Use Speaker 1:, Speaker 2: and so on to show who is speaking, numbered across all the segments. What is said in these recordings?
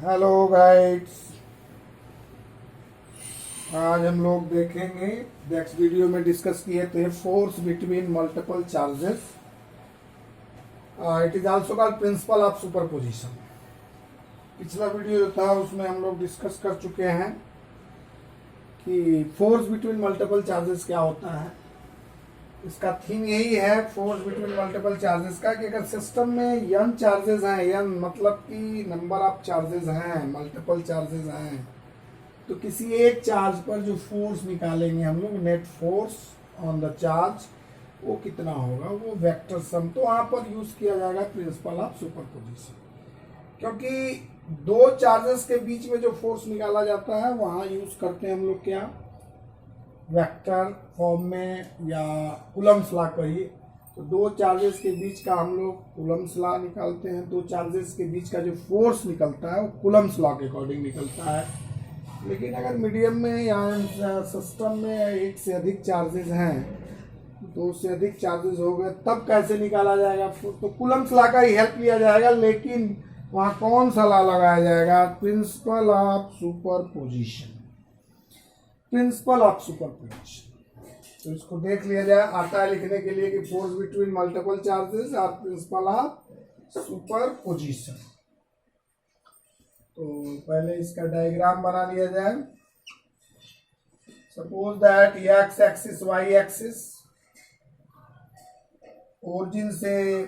Speaker 1: Hello guides, आज हम लोग देखेंगे नेक्स्ट वीडियो में डिस्कस किए थे force between multiple charges. It is also called principal of superposition. पिछला वीडियो जो था उसमें हम लोग डिस्कस कर चुके हैं कि फोर्स बिटवीन मल्टीपल चार्जेस क्या होता है। इसका थीम यही है फोर्स बिटवीन मल्टीपल चार्जेस का कि अगर सिस्टम में n चार्जेस हैं, n मतलब कि नंबर ऑफ चार्जेस हैं, मल्टीपल चार्जेस हैं, तो किसी एक चार्ज पर जो फोर्स निकालेंगे हम लोग, net force on the charge, वो कितना होगा, वो वेक्टर सम। तो वहां पर यूज किया जाएगा प्रिंसिपल ऑफ सुपरपोजिशन, क्योंकि दो चार्जेस के बीच में जो फोर्स निकाला जाता है वहां यूज करते हैं हम लोग क्या, वेक्टर फॉर्म में या कूलम्ब्स लॉ कहिए। तो दो चार्जेस के बीच का हम लोग कूलम्ब्स लॉ निकालते हैं। दो चार्जेस के बीच का जो फोर्स निकलता है वो कूलम्ब्स लॉ के अकॉर्डिंग निकलता है। लेकिन अगर मीडियम में या सिस्टम में एक से अधिक चार्जेस हैं, दो से अधिक चार्जेस हो गए, तब कैसे निकाला जाएगा? तो कूलम्ब्स लॉ का ही हेल्प लिया जाएगा। लेकिन वहाँ कौन सा लॉ लगाया जाएगा? Principal of superposition. Principal of superposition. तो इसको देख लिया जाए, आता है लिखने के लिए कि फोर्स बिटवीन मल्टीपल चार्जेस और प्रिंसिपल ऑफ सुपरपोजिशन। तो पहले इसका डायग्राम बना लिया जाए। Suppose that X axis Y axis, origin से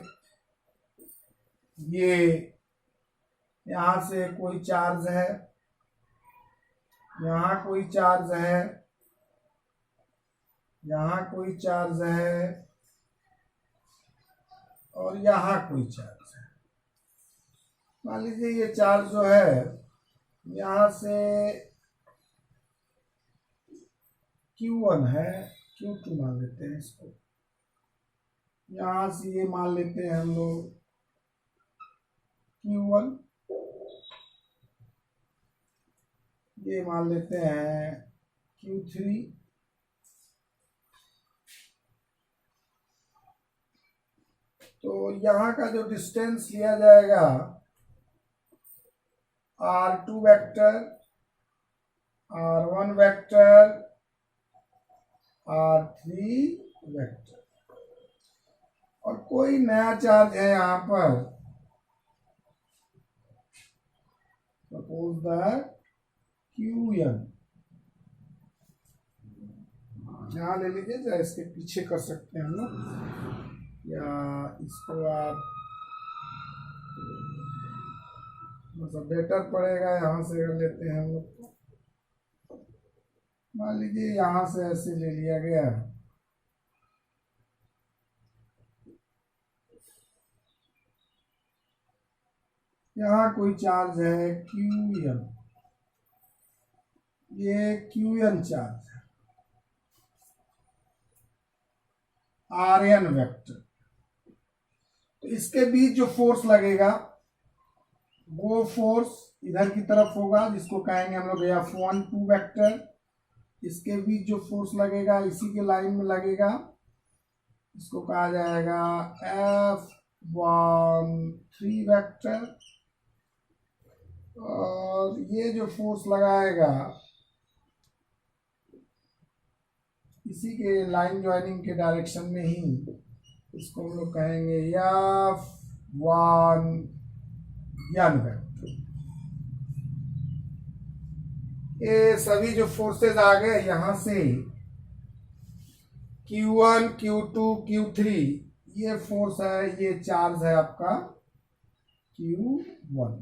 Speaker 1: ये यहां से कोई चार्ज है, यहाँ कोई चार्ज है, यहाँ कोई चार्ज है और यहाँ कोई चार्ज है। मान लीजिए ये चार्ज जो है यहाँ से Q1 है, Q2 मान लेते हैं इसको। यहाँ से ये मान लेते हैं हम लोग Q1, ये मान लेते हैं Q3, तो यहाँ का जो डिस्टेंस लिया जाएगा R2 vector, R1 vector, R3 vector, और कोई नया चार्ज है यहाँ पर, सपोज दैट Qn। यहाँ ले लीजिए, चाहे इसके पीछे कर सकते हैं हम लोग, या इसको आप मतलब बेटर पड़ेगा यहाँ से कर लेते हैं हम लोग। मान लीजिए यहाँ से ऐसे ले लिया गया, यहाँ कोई चार्ज है Qn, ये Qn चार्ज है, Rn वेक्टर। तो इसके बीच जो फोर्स लगेगा वो फोर्स इधर की तरफ होगा, जिसको कहेंगे हम लोग F12 वेक्टर। इसके बीच जो फोर्स लगेगा इसी के लाइन में लगेगा, इसको कहा जाएगा F13 वेक्टर। और ये जो फोर्स लगाएगा इसी के लाइन ज्वाइनिंग के डायरेक्शन में ही, इसको हम लोग कहेंगे F1n वेक्टर। ये सभी जो फोर्सेस आ गए यहाँ से, Q1, Q2, Q3, ये फोर्स है, ये चार्ज है आपका Q1।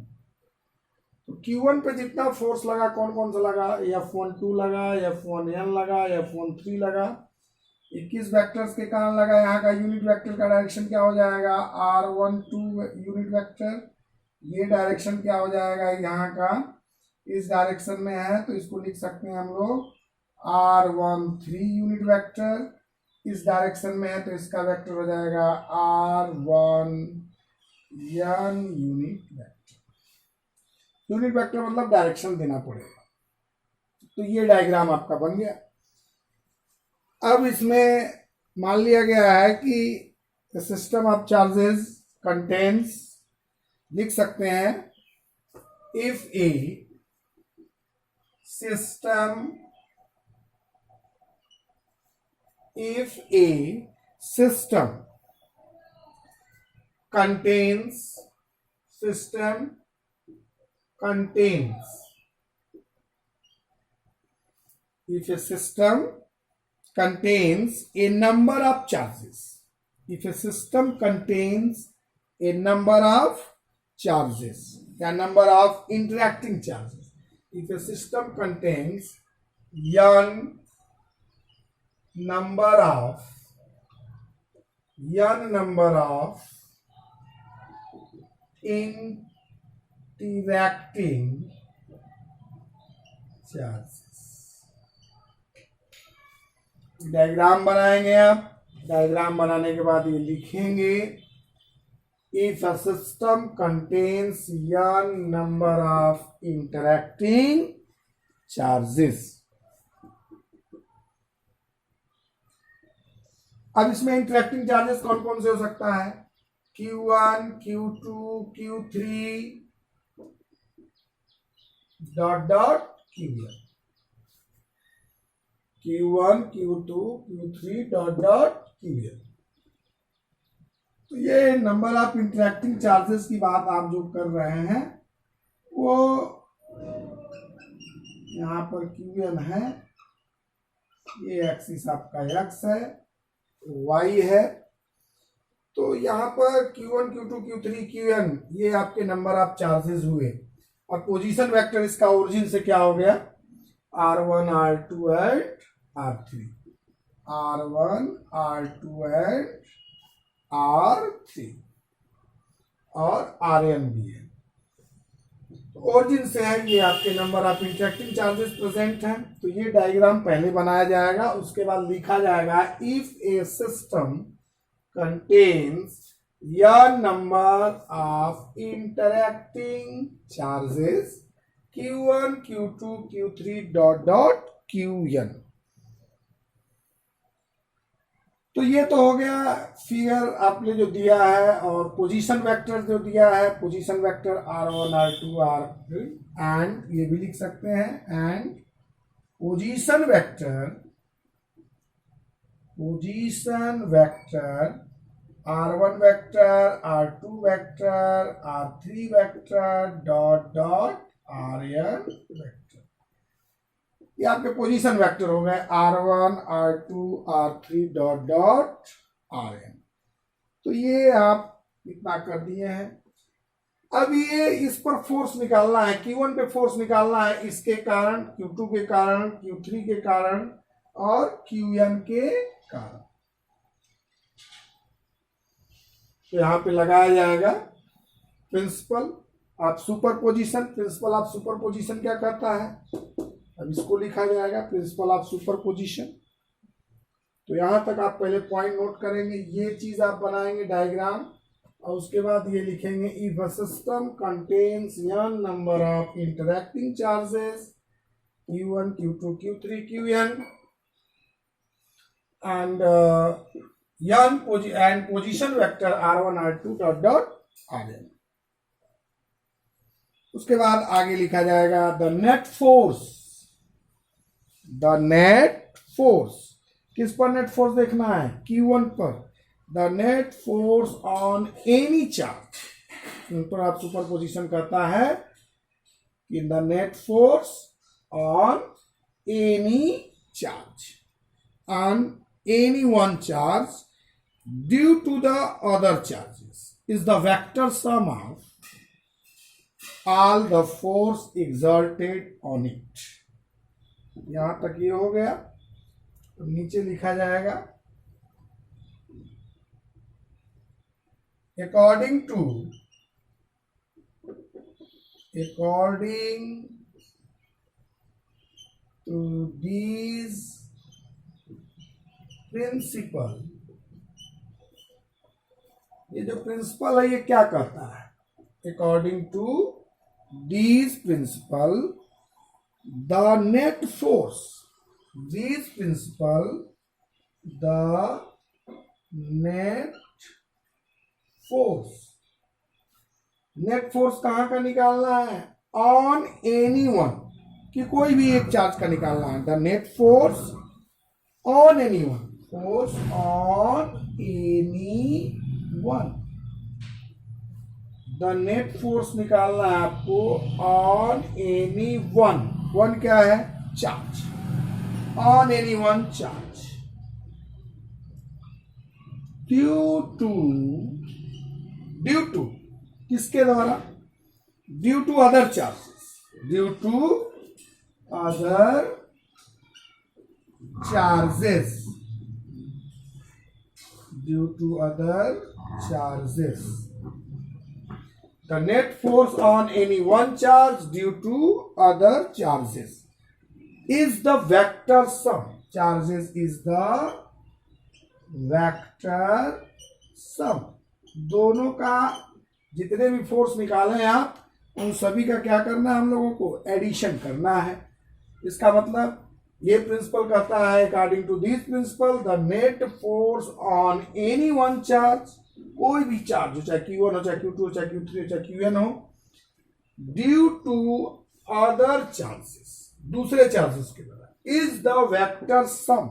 Speaker 1: तो Q1 पे जितना फोर्स लगा, कौन कौन सा लगा, F12 लगा, F1n लगा, F13 लगा, 21 वेक्टर्स के कारण लगा। यहाँ का यूनिट वेक्टर का डायरेक्शन क्या हो जाएगा, R12 यूनिट वेक्टर। ये डायरेक्शन क्या हो जाएगा, यहाँ का इस डायरेक्शन में है, तो इसको लिख सकते हैं हम लोग R13 यूनिट वेक्टर। इस डायरेक्शन में है तो इसका वेक्टर हो जाएगा R1n unit vector. Unit vector मतलब डायरेक्शन देना पड़ेगा। तो ये डायग्राम आपका बन गया। अब इसमें मान लिया गया है कि सिस्टम ऑफ चार्जेस कंटेन्स, लिख सकते हैं if a system contains if a system contains a number of charges, if a system contains a number of charges, a number of interacting charges, if a system contains n number of interacting charges. Diagram बनाएंगे आप, diagram बनाने के बाद ये लिखेंगे if a system contains n number of interacting charges. अब इसमें interacting charges कौन कौन से हो सकता है? Q1, Q2, Q3 dot Qn, Q1, Q2, Q3 dot Qn. तो ये नंबर ऑफ इंटरेक्टिंग चार्जेस की बात आप जो कर रहे हैं वो यहाँ पर Qn है, ये एक्सिस आपका x है, y है. तो यहाँ पर Q1, Q2, Q3, Qn ये आपके नंबर ऑफ चार्जेस हुए और पोजीशन वेक्टर इसका ओरिजिन से क्या हो गया? R1, R2 and R3, R1, R2 and R3 और Rn भी है. ओरिजिन से है ये आपके number of interacting charges present हैं. तो ये डायग्राम पहले बनाया जाएगा, उसके बाद लिखा जाएगा if A system contains n number of interacting charges Q1, Q2, Q3 dot Qn. तो ये तो हो गया फिगर आपने जो दिया है और पोजीशन वेक्टर जो दिया है, position vector R1, R2, R3 and ये भी लिख सकते हैं and position vector R1 vector, R2 vector, R3 vector dot Rn vector. ये आपके पोजीशन वेक्टर हो गए R1, R2, R3 dot Rn. तो ये आप इतना कर दिए हैं. अब ये इस पर फोर्स निकालना है, Q1 पे फोर्स निकालना है, इसके कारण, Q2 के कारण, Q3 के कारण और Qn के कारण. तो यहां पे लगाया जाएगा principal of superposition. Principal of superposition क्या करता है? अब इसको लिखा जाएगा प्रिंसिपल ऑफ सुपरपोजिशन. तो यहां तक आप पहले पॉइंट नोट करेंगे, ये चीज आप बनाएंगे डायग्राम और उसके बाद ये लिखेंगे if a system contains n number of interacting charges Q1, Q2, Q3, Qn and position vector R1, R2 dot Rn. उसके बाद आगे लिखा जाएगा द नेट फोर्स. किस पर नेट फोर्स देखना है? Q1 पर. The net force on any charge. इन पर आप सुपरपोजिशन करता है कि the net force on any charge, on any one charge due to the other charges is the vector sum of all the force exerted on it. यहां तक ये हो गया. तो नीचे लिखा जाएगा according to these प्रिंसिपल. ये जो प्रिंसिपल है ये क्या करता है? According to these principle the net force, these principle the net force. Net force कहां का निकालना है? ऑन एनी वन, कि कोई भी एक चार्ज का निकालना है। The net force on any one, force on any one, the net force निकालना है आपको ऑन एनी वन। वन क्या है? Charge. On any one charge due to किसके द्वारा? Due to other charges, due to other charges, due to other charges. The net force on any one charge due to other charges is the vector sum. Charges is the vector sum. दोनों का जितने भी force निकाले आप, उन सभी का क्या करना है हम लोगों को? एडिशन करना है। इसका मतलब ये प्रिंसिपल कहता है, according to this principle, the net force on any one charge, कोई भी चार्ज हो, चाहे Q1 हो, चाहे Q2 हो, चाहे Q3 हो, चाहे Qn हो, ड्यू टू अदर चार्जेस, दूसरे चार्जेस के द्वारा, is the vector sum,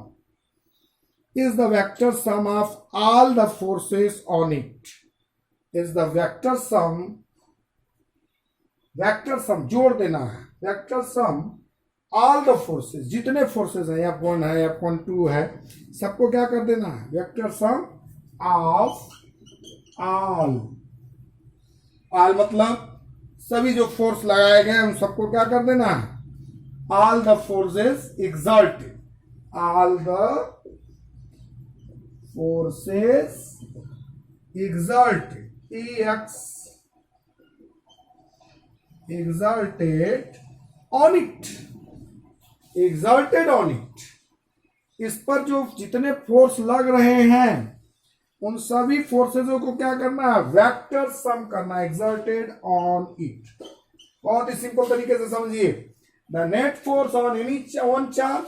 Speaker 1: is the vector sum of all the forces on it, is the vector sum, vector sum जोड़ देना है, vector sum all the forces, जितने forces है, F1 है, F12 है, सबको क्या कर देना है? Vector sum of all. All मतलब सभी जो फोर्स लगाए गए उन सबको क्या कर देना है? All the forces exerted, all the forces exerted, exerted on it, exerted on it, इस पर जो जितने फोर्स लग रहे हैं उन सभी फोर्सेजों को क्या करना है? वेक्टर सम करना है, exerted on it। बहुत ही सिंपल तरीके से समझिए, the net force on any one charge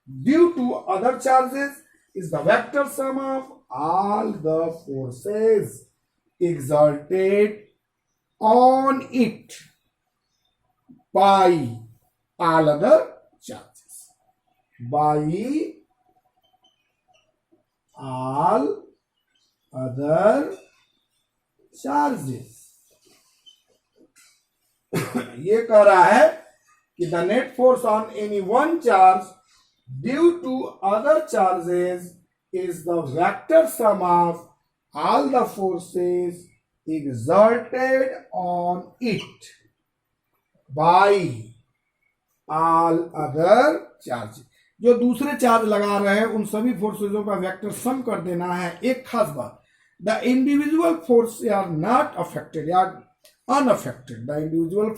Speaker 1: due to other charges is the vector sum of all the forces exerted on it by all other charges, by all other charges। ये कह रहा है कि the net force on any one charge due to other charges is the vector sum of all the forces exerted on it by all other charges। जो दूसरे charge लगा रहे हैं उन सभी फोर्सेजों का वेक्टर सम कर देना है। एक खास बात, the individual force are not affected या unaffected, the individual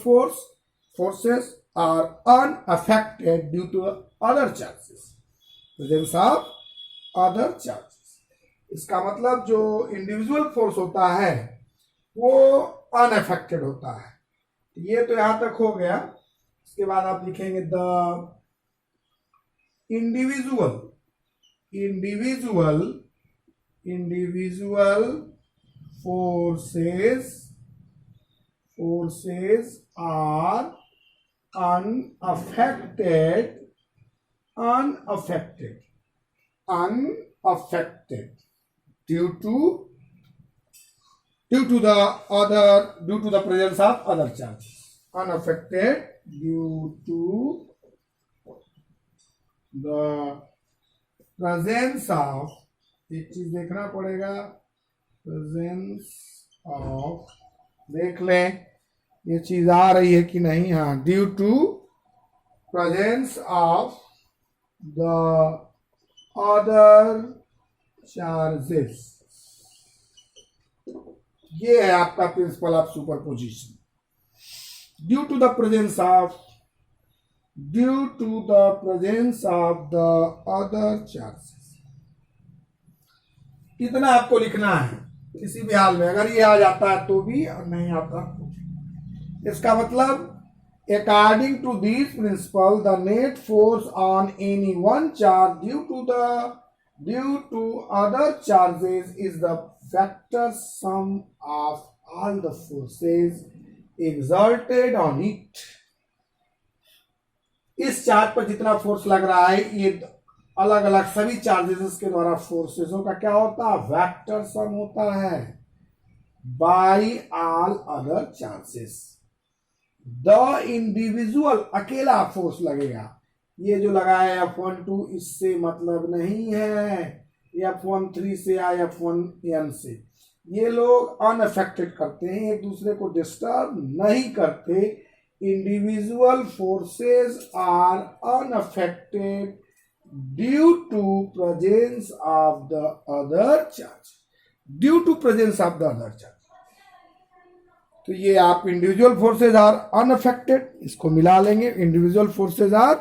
Speaker 1: forces are unaffected due to other charges, presence of other charges. इसका मतलब जो इंडिविजुअल फोर्स होता है वो अनअफेक्टेड होता है। ये तो यहां तक हो गया। इसके बाद आप लिखेंगे the individual forces are unaffected due to the presence of other charges, unaffected due to the presence of, एक चीज देखना पड़ेगा, presence of, देख लें ये चीज आ रही है कि नहीं। हाँ, due to presence of the other charges, ये है आपका principle of superposition. Due to the presence of the other charges, इतना आपको लिखना है किसी भी हाल में। अगर ये आ जाता है तो भी, और नहीं आता तो। इसका मतलब according to this principle, the net force on any one charge due to other charges is the vector sum of all the forces exerted on it। इस चार्ज पर जितना फोर्स लग रहा है ये अलग अलग सभी चार्जेस के द्वारा फोर्सेसों का क्या होता है, वेक्टर सम होता है by all other charges. The individual अकेला फोर्स लगेगा, ये जो लगा है F12 इससे मतलब नहीं है, F13 से या F1N से, ये लोग अनअफेक्टेड करते हैं, एक दूसरे को डिस्टर्ब नहीं करते। Individual forces are unaffected due to presence of the other charge, due to presence of the other charge. तो ये आप इंडिविजुअल फोर्सेज आर अनअफेक्टेड, इसको मिला लेंगे, individual forces are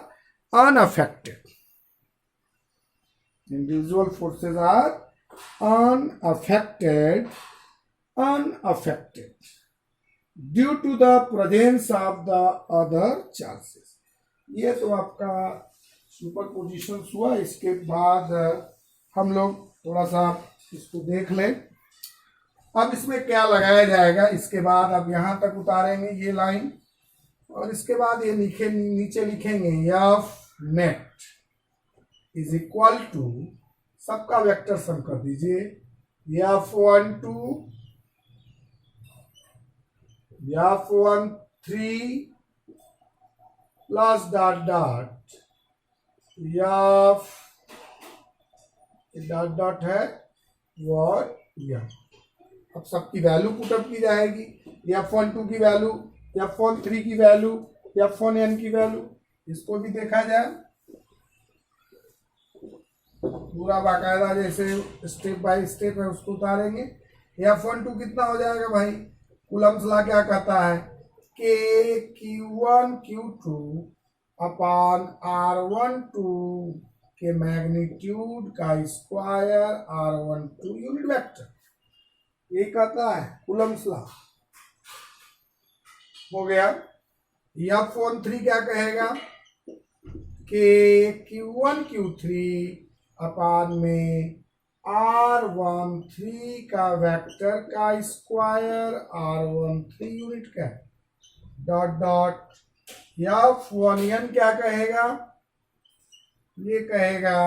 Speaker 1: unaffected, individual forces are unaffected due to the presence of the other charges। ये तो आपका superposition हुआ। इसके बाद हम लोग थोड़ा सा इसको देख लें। अब इसमें क्या लगाया जाएगा, इसके बाद अब यहां तक उतारेंगे ये लाइन, और इसके बाद ये नीचे लिखेंगे F net is equal to, सबका वेक्टर सम कर दीजिए, F12 F13 plus dot dot F dot dot है और यह। अब सबकी वैल्यू पुटअप की जाएगी, F12 की वैल्यू, F13 की वैल्यू, F1N की वैल्यू, इसको भी देखा जाए पूरा बाकायदा, जैसे स्टेप बाय स्टेप है उसको उतारेंगे। F12 कितना हो जाएगा भाई, कूलम्स लॉ क्या कहता है, K Q1 Q2 upon R12 के मैग्नीट्यूड का स्क्वायर R12 यूनिट वेक्टर, ये कहता है कूलम्स लॉ। हो गया। F13 क्या कहेगा, कि Q1 Q3 अपान में R13 का वेक्टर का स्क्वायर R13 यूनिट का डॉट डॉट। F1N क्या कहेगा, ये कहेगा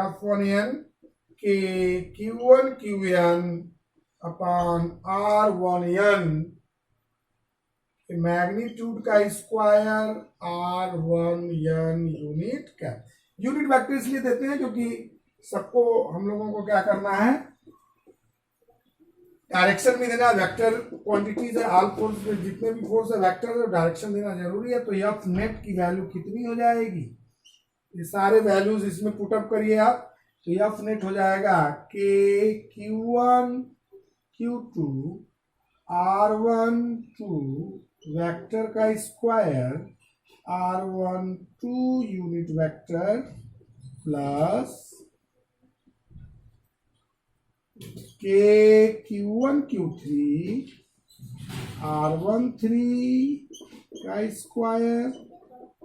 Speaker 1: F1N के Q1 QN अपान R1N मैग्नीट्यूड का स्क्वायर R1N यूनिट का। यूनिट वेक्टर इसलिए देते हैं क्योंकि सबको हम लोगों को क्या करना है, डायरेक्शन भी देना। वेक्टर क्वांटिटीज है, ऑल फोर्स में जितने भी फोर्स है वेक्टर है, डायरेक्शन देना जरूरी है। तो F नेट की वैल्यू कितनी हो जाएगी, ये सारे वैल्यूज इसमें पुटअप करिए आप, तो F नेट हो जाएगा के Q1 Q2 R12 वेक्टर का square R12 unit vector plus के Q1 Q3 R13 का स्क्वायर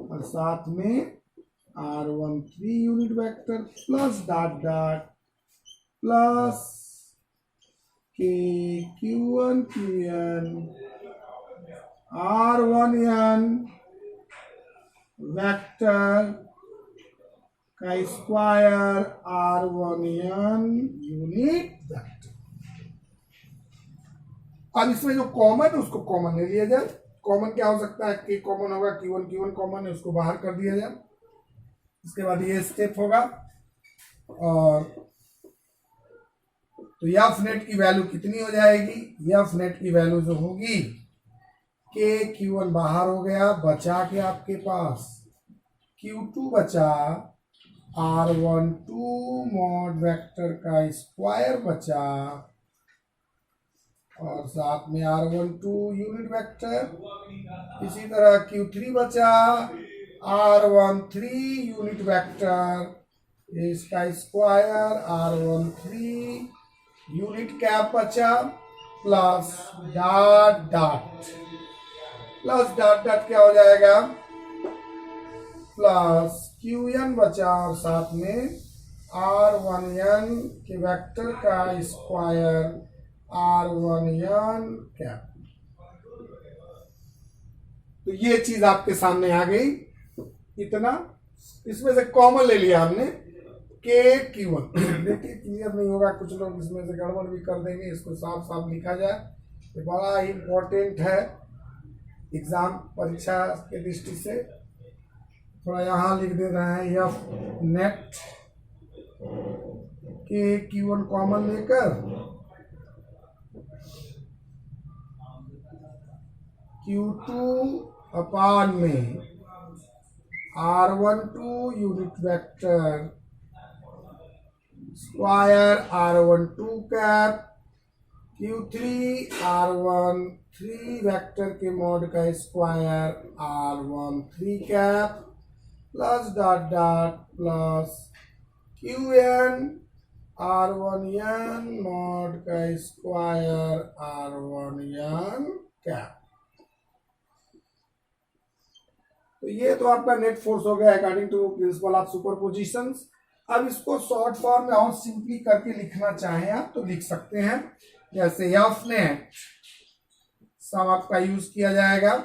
Speaker 1: और साथ में R13 unit vector plus dot dot plus के Q1 QN R1N वेक्टर का स्क्वायर R1N यूनिट वेक्टर। अब इसमें जो कॉमन है उसको कॉमन ले लिया जाए। कॉमन क्या हो सकता है, के कॉमन होगा, Q1 कॉमन है, उसको बाहर कर दिया जाए। इसके बाद ये स्टेप होगा, और तो F नेट की वैल्यू कितनी हो जाएगी, F नेट की वैल्यू जो होगी, के Q1 बाहर हो गया, बचा के आपके पास Q2 बचा, R12 मॉड वेक्टर का स्क्वायर बचा, और साथ में R12 यूनिट वेक्टर। इसी तरह Q3 बचा, R13 यूनिट वेक्टर, इसका स्क्वायर R13 यूनिट कैप बचा, plus dot dot, plus dot dot क्या हो जाएगा, प्लस QN बचा, और साथ में R1N के वेक्टर का स्क्वायर R1n कैप। तो ये चीज आपके सामने आ गई। इतना इसमें से कॉमन ले लिया हमने KQ1। देखिए क्लियर नहीं होगा, कुछ लोग इसमें से गड़बड़ भी कर देंगे, इसको साफ साफ लिखा जाए। ये बड़ा ही इम्पोर्टेंट है एग्जाम परीक्षा के दृष्टि से। थोड़ा यहाँ लिख दे रहे हैं F नेट KQ1 कॉमन लेकर Q2 अपान में R12 unit vector square R12 cap Q3 R13 vector के मॉड का square R13 cap plus dot dot plus Qn R1n mod का स्क्वायर R1n कैप। तो ये तो आपका नेट फोर्स हो गया अकॉर्डिंग टू प्रिंसिपल ऑफ सुपरपोजिशंस। अब इसको शॉर्ट फॉर्म में और सिंपली करके लिखना चाहें आप तो लिख सकते हैं, जैसे एफ नेट सम आपका यूज किया जाएगा।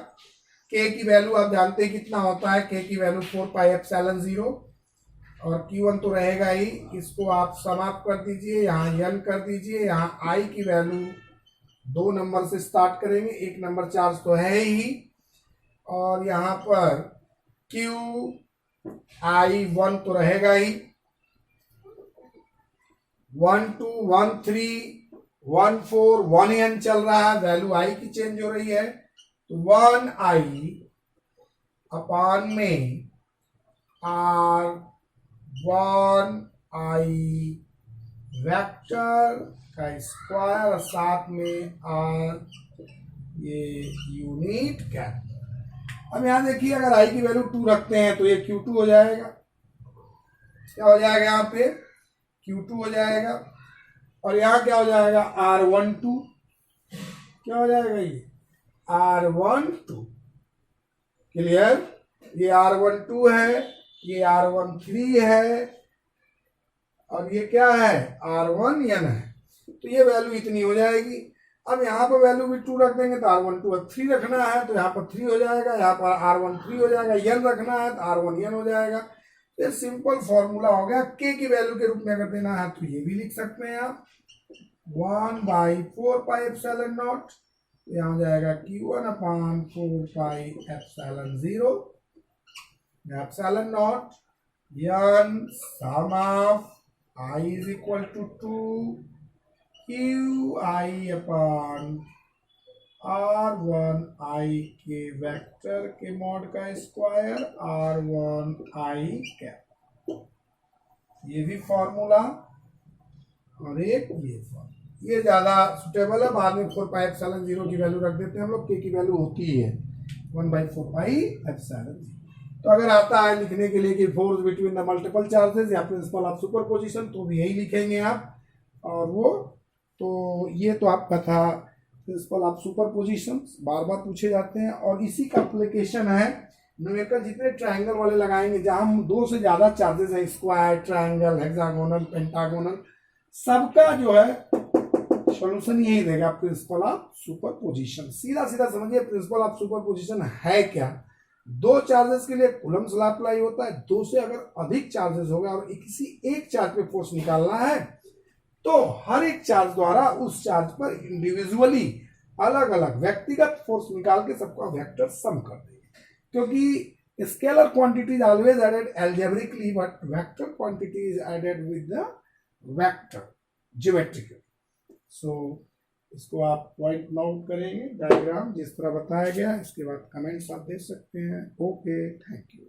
Speaker 1: के की वैल्यू आप जानते हैं कितना होता है, के की वैल्यू 4πε0 और Q1 तो रहेगा ही। इसको आप समाप्त कर दीजिए, यहाँ n कर दीजिए, यहाँ I की वैल्यू 2 नंबर से स्टार्ट करेंगे, 1 नंबर चार्ज तो है ही, और यहाँ पर Qi1 तो रहेगा ही। 1 2 1 3 1 4 1n चल रहा है, वैल्यू I की चेंज हो रही है, तो 1i अपान में R1i वेक्टर का स्क्वायर, साथ में R ये यूनिट कैप। अब यहां देखिए अगर I की वैल्यू 2 रखते हैं तो ये Q2 हो जाएगा। क्या हो जाएगा यहाँ पे? Q2 हो जाएगा। और यहाँ क्या हो जाएगा? R12। क्या हो जाएगा? ये R12। क्लियर? ये R12 है, ये R13 है, और ये क्या है? R1n है। तो ये वैल्यू इतनी हो जाएगी। अब यहाँ पर वैल्यू भी 2 रख देंगे तो R12 3 रखना है तो यहाँ पर 3 हो जाएगा, यहाँ पर R13 हो जाएगा, n रखना है तो R1n हो जाएगा। ये सिंपल फॉर्मूला हो गया। k की वैल्यू के रूप में अगर देना है तो ये भी लिख सकते हैं आप 1/4πε0। यहाँ हो जाएगा Q1 upon 4πε0 ε0 n sum of I is equal to 2 Qi upon R1i के वेक्टर के मॉड का स्क्वायर R1i कैप। ये भी फॉर्मूला और एक ये फॉर्मूला, ये ज्यादा सुटेबल है। बाद में 4πε0 की वैल्यू रख देते हैं हम लोग, के की वैल्यू होती है 1/4πε0। तो अगर आता है लिखने के लिए कि force between the multiple charges या प्रिंसिपल ऑफ सुपरपोजिशन तो भी यही लिखेंगे आप। और वो तो ये तो आपका था प्रिंसिपल ऑफ सुपरपोजिशन, बार बार पूछे जाते हैं। और इसी का एप्लीकेशन है न्यूमेरिकल जितने ट्रायंगल वाले लगाएंगे, जहां हम 2 से ज्यादा चार्जेस हैं, स्क्वायर, ट्रायंगल, हेक्सागोनल, पेंटागोनल, सबका जो है सॉल्यूशन यही देगा प्रिंसिपल ऑफ सुपरपोजिशन। सीधा सीधा समझिए प्रिंसिपल ऑफ सुपरपोजिशन है क्या। 2 चार्जेस के लिए कूलम्ब्स लॉ अप्लाई होता है। 2 से अगर अधिक चार्जेस हो गए और किसी एक चार्ज पे फोर्स निकालना है तो हर एक चार्ज द्वारा उस चार्ज पर इंडिविजुअली अलग अलग व्यक्तिगत फोर्स निकाल के सबका वेक्टर सम कर देंगे। क्योंकि scalar quantity is always added algebraically but vector quantity is added with the vector geometrically. So इसको आप पॉइंट नोट करेंगे, डायग्राम जिस तरह बताया गया। इसके बाद कमेंट्स आप दे सकते हैं। Okay, thank you.